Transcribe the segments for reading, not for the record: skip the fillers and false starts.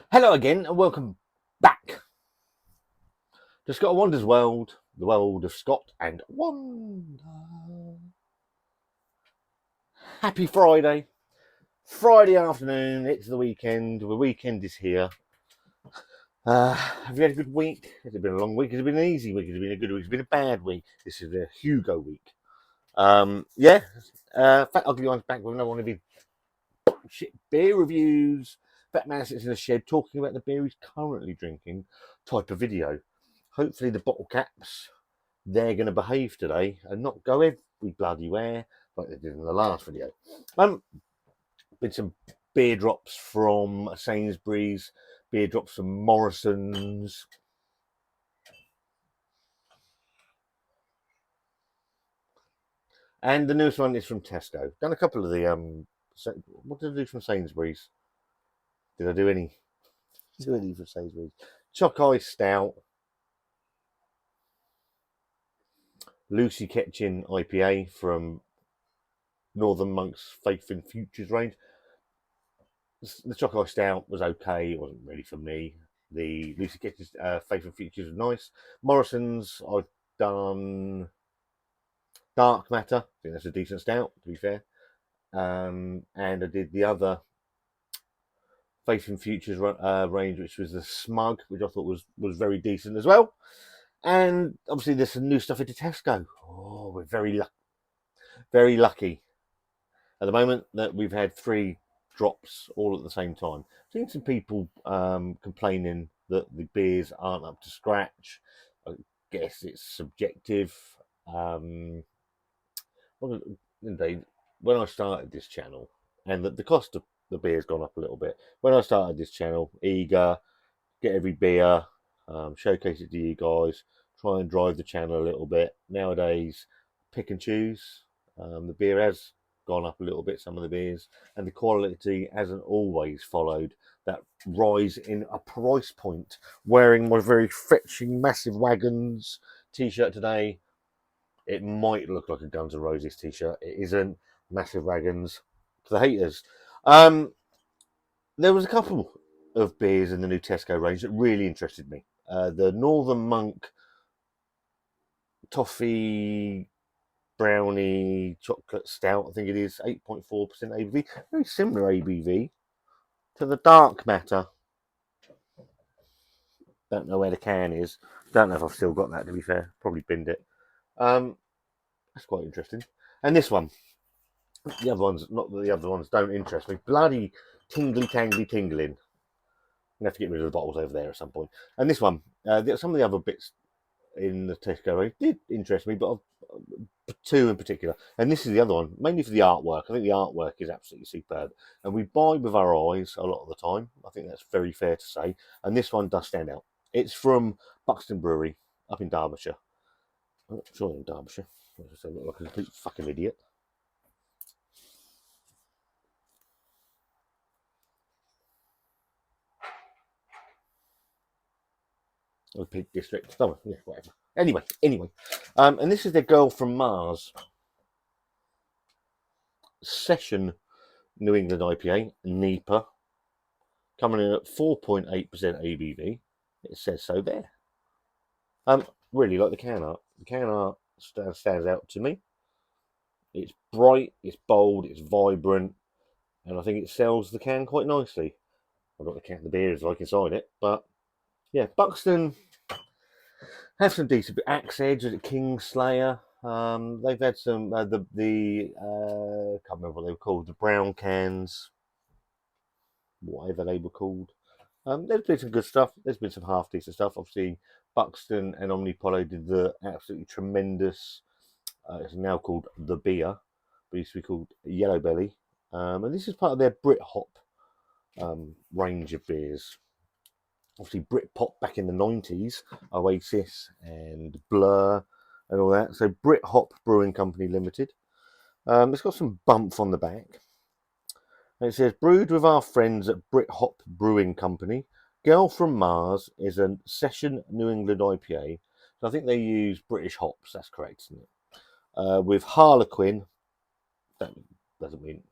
Hello again and welcome back to Scott and Wanda's world, the world of Scott and Wanda. Happy Friday. Friday afternoon, it's the weekend. The weekend is here. Have you had a good week? Has it been a long week? Has it been an easy week? Has it been a good week? Has it been a bad week? This is a Hugo week. Yeah. Fat Ugly One's back with another one of his shit beer reviews. Fat Man sits in the shed talking about the beer he's currently drinking type of video. Hopefully the bottle caps, they're going to behave today and not go every bloody where like they did in the last video. Been some beer drops from Sainsbury's, beer drops from Morrison's. And the newest one is from Tesco. Done a couple of the what did I do from Sainsbury's? Did I do any from Sainsbury's? Choc Ice Stout, Lucy Ketchin IPA from Northern Monk's Faith in Futures range. The Choc Ice Stout was okay. It wasn't really for me. The Lucy Ketchin's Faith in Futures was nice. Morrison's, I've done Dark Matter. I think that's a decent stout, to be fair. And I did the other Faith in Futures range, which was the Smug, which I thought was very decent as well. And obviously, there's some new stuff into Tesco. Oh, we're very lucky at the moment that we've had 3 drops all at the same time. I've seen some people complaining that the beers aren't up to scratch. I guess it's subjective. Indeed, when I started this channel, and the cost of the beer's gone up a little bit. When I started this channel, eager, get every beer, showcase it to you guys, try and drive the channel a little bit. Nowadays, pick and choose. The beer has gone up a little bit, some of the beers, and the quality hasn't always followed that rise in a price point. Wearing my very fetching Massive Wagons t-shirt today, it might look like a Guns N' Roses t-shirt. It isn't. Massive Wagons for the haters. There was a couple of beers in the new Tesco range that really interested me. The Northern Monk Toffee Brownie Chocolate Stout, I think it is, 8.4% ABV. Very similar ABV to the Dark Matter. Don't know where the can is. Don't know if I've still got that, to be fair. Probably binned it. That's quite interesting. And this one, the other ones, not that the other ones don't interest me. Bloody tingling. I'm going to have to get rid of the bottles over there at some point. And this one, some of the other bits in the Tesco range did interest me, but 2 in particular. And this is the other one, mainly for the artwork. I think the artwork is absolutely superb. And we buy with our eyes a lot of the time. I think that's very fair to say. And this one does stand out. It's from Buxton Brewery up in Derbyshire. I'm not sure in Derbyshire. I look like a complete fucking idiot. Or the Peak District. Oh, yeah, whatever. Anyway. And this is the Girl from Mars Session New England IPA, NEIPA, coming in at 4.8% ABV. It says so there. Really like the can art. The can art stands out to me. It's bright, it's bold, it's vibrant, and I think it sells the can quite nicely. I don't know what the beer is like inside it, but yeah, Buxton have some decent Axe Edge, Kingslayer. They've had some can't remember what they were called, the brown cans, whatever they were called. There's been some good stuff. There's been some half decent stuff. Obviously, Buxton and Omnipollo did the absolutely tremendous. It's now called The Beer, but it used to be called Yellow Belly. And this is part of their BritHop range of beers. Obviously, Britpop back in the 90s, Oasis and Blur and all that. So, BritHop Brewing Company Limited. It's got some bump on the back. And it says, brewed with our friends at BritHop Brewing Company, Girl from Mars is a session New England IPA. So I think they use British hops, that's correct, isn't it? With Harlequin, that doesn't mean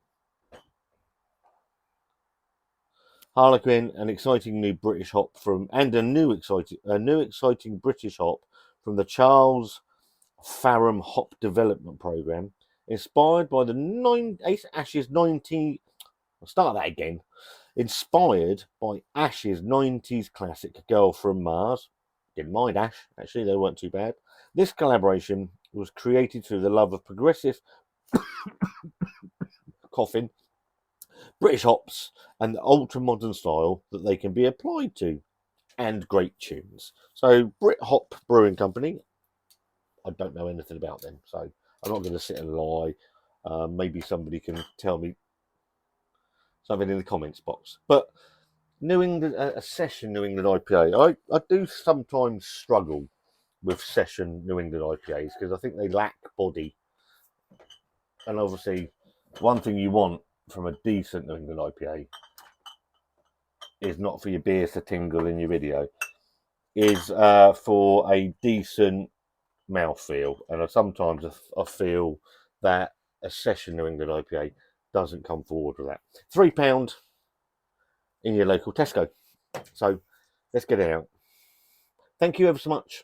Harlequin, an exciting new British hop from, and a new exciting British hop from the Charles Fareham Hop Development Program, inspired by the Ash's 90. I'll start that again. Inspired by Ash's 90s classic Girl from Mars. Didn't mind Ash, actually, they weren't too bad. This collaboration was created through the love of progressive coughing, British hops, and the ultra modern style that they can be applied to, and great tunes. So, BritHop Brewing Company, I don't know anything about them, so I'm not going to sit and lie. Maybe somebody can tell me something in the comments box. But New England, a session New England IPA, I do sometimes struggle with session New England IPAs because I think they lack body. And obviously, one thing you want from a decent New England IPA is not for your beers to tingle in your video, is for a decent mouthfeel. And sometimes I feel that a session New England IPA doesn't come forward with that. £3 in your local Tesco. So let's get it out. Thank you ever so much.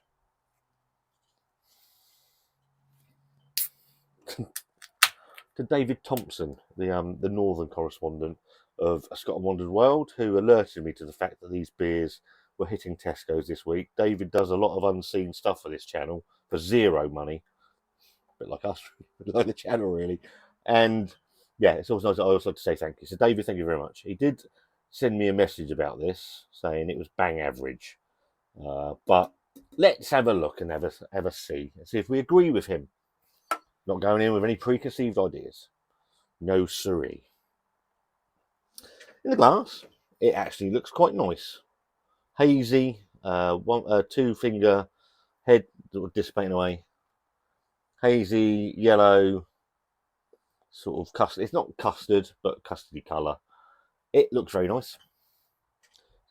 To David Thompson, the northern correspondent of Scott and Wandered World, who alerted me to the fact that these beers were hitting Tesco's this week. David does a lot of unseen stuff for this channel for zero money, a bit like us, like the channel really. And yeah, it's also nice. I also like to say thank you. So David, thank you very much. He did send me a message about this saying it was bang average, but let's have a look and have a see and see if we agree with him. Not going in with any preconceived ideas. No siree. In the glass, it actually looks quite nice. Hazy, two-finger head dissipating away. Hazy, yellow, sort of custard. It's not custard, but custardy colour. It looks very nice.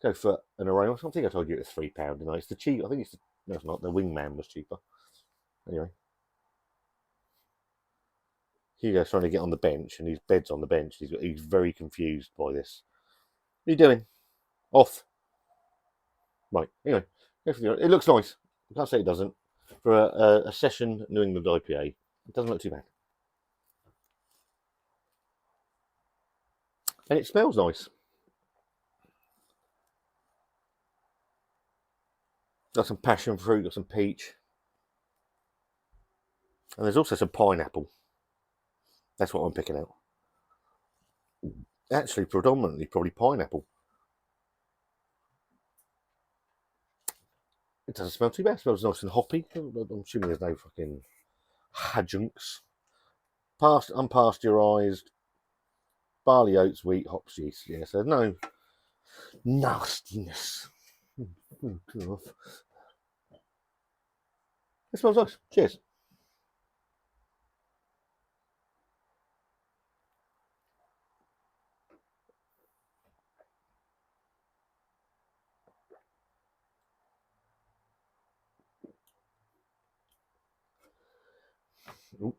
Let's go for an aroma. I think I told you it was £3. No, it's the cheap. I think it's no, it's not. The Wingman was cheaper. Anyway, Hugo's trying to get on the bench, and his bed's on the bench. He's very confused by this. What are you doing? Off. Right. Anyway, it looks nice. I can't say it doesn't. For a session New England IPA, it doesn't look too bad. And it smells nice. Got some passion fruit, got some peach. And there's also some pineapple. That's what I'm picking out. Actually, predominantly probably pineapple. It doesn't smell too bad. It smells nice and hoppy. I'm assuming there's no fucking adjuncts. Unpasteurised, barley, oats, wheat, hops, yeast. Yeah, so no nastiness. It smells nice. Cheers. Ooh.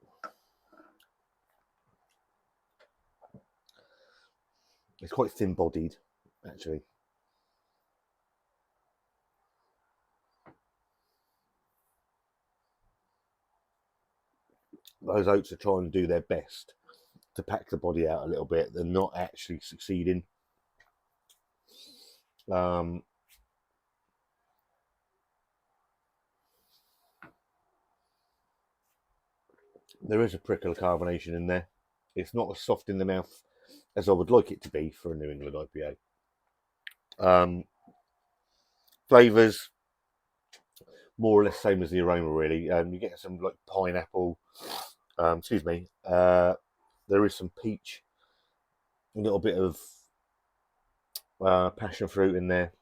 It's quite thin-bodied, actually. Those oats are trying to do their best to pack the body out a little bit. They're not actually succeeding. There is a prickle of carbonation in there. It's not as soft in the mouth as I would like it to be for a New England IPA. Flavours, more or less same as the aroma, really. You get some like pineapple. Excuse me. There is some peach, a little bit of passion fruit in there.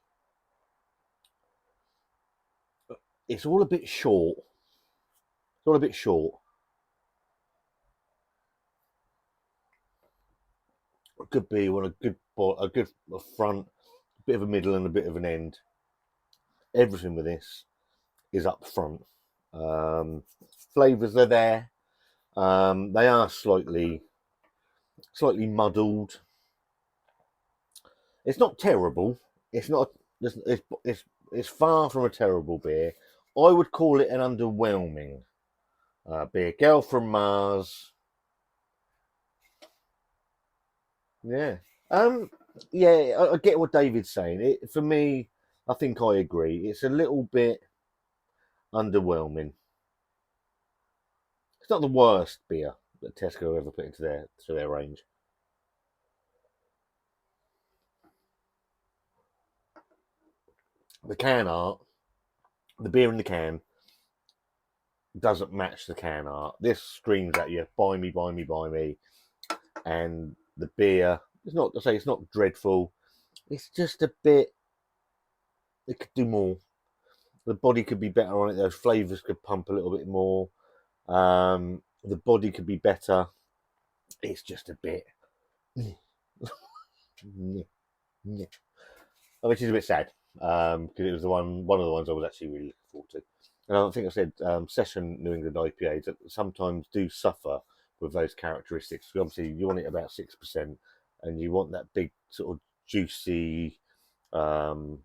It's all a bit short. It's all a bit short. It could be on a good front, a bit of a middle, and a bit of an end. Everything with this is up front. Flavors are there. They are slightly muddled. It's not terrible. It's not. It's far from a terrible beer. I would call it an underwhelming beer. Girl from Mars. Yeah. Um. Yeah. I get what David's saying. For me, I think I agree. It's a little bit underwhelming. It's not the worst beer that Tesco ever put into their range. The can art, the beer in the can, doesn't match the can art. This screams at you, buy me, buy me, buy me. And the beer, it's not, I say it's not dreadful. It's just a bit, it could do more. The body could be better on it. Those flavours could pump a little bit more. The body could be better. It's just a bit, which is a bit sad because it was one of the ones I was actually really looking forward to. And I think I said session New England IPAs that sometimes do suffer with those characteristics. Obviously, you want it about 6%, and you want that big sort of juicy, full,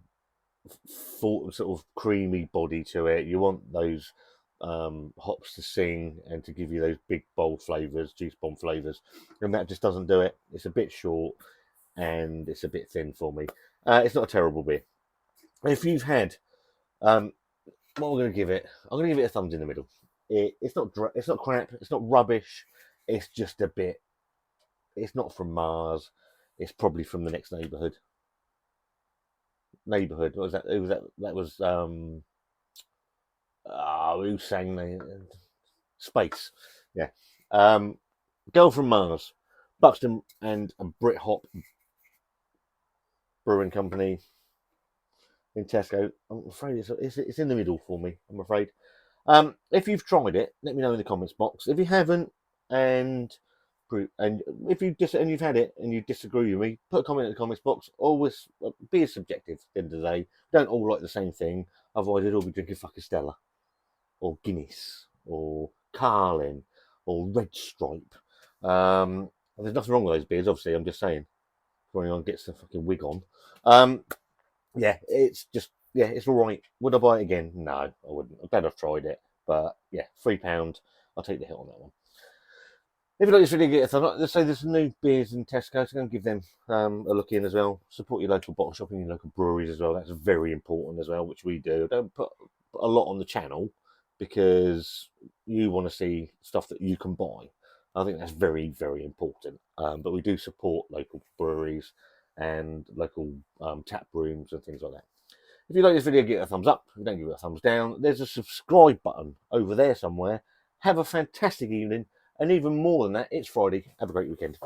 sort of creamy body to it. You want those hops to sing and to give you those big bold flavors, juice bomb flavors, and that just doesn't do it. It's a bit short and it's a bit thin for me. It's not a terrible beer. If you've had, what am I going to give it? I'm going to give it a thumbs in the middle. It's not crap. It's not rubbish. It's just a bit. It's not from Mars. It's probably from the next neighbourhood. What was that? Who was that? That was who sang the Space? Yeah. Girl from Mars, Buxton and a BritHop Brewing Company in Tesco. I'm afraid it's in the middle for me. I'm afraid. If you've tried it, let me know in the comments box. If you haven't, and if you've had it and you disagree with me, put a comment in the comments box. Always be as subjective at the end of the day. Don't all like the same thing. Otherwise, we'd all be drinking fucking Stella or Guinness or Carlin or Red Stripe. There's nothing wrong with those beers. Obviously, I'm just saying. If anyone gets the fucking wig on. Yeah, it's all right. Would I buy it again? No, I wouldn't. I'd better have tried it. But yeah, £3. I'll take the hit on that one. If you like this video, get a thumbs up. Let's say there's some new beers in Tesco, so go and give them a look in as well. Support your local bottle shop and your local breweries as well. That's very important as well, which we do. Don't put a lot on the channel because you want to see stuff that you can buy. I think that's very, very important. But we do support local breweries and local tap rooms and things like that. If you like this video, give it a thumbs up. If you don't, give it a thumbs down. There's a subscribe button over there somewhere. Have a fantastic evening. And even more than that, it's Friday. Have a great weekend.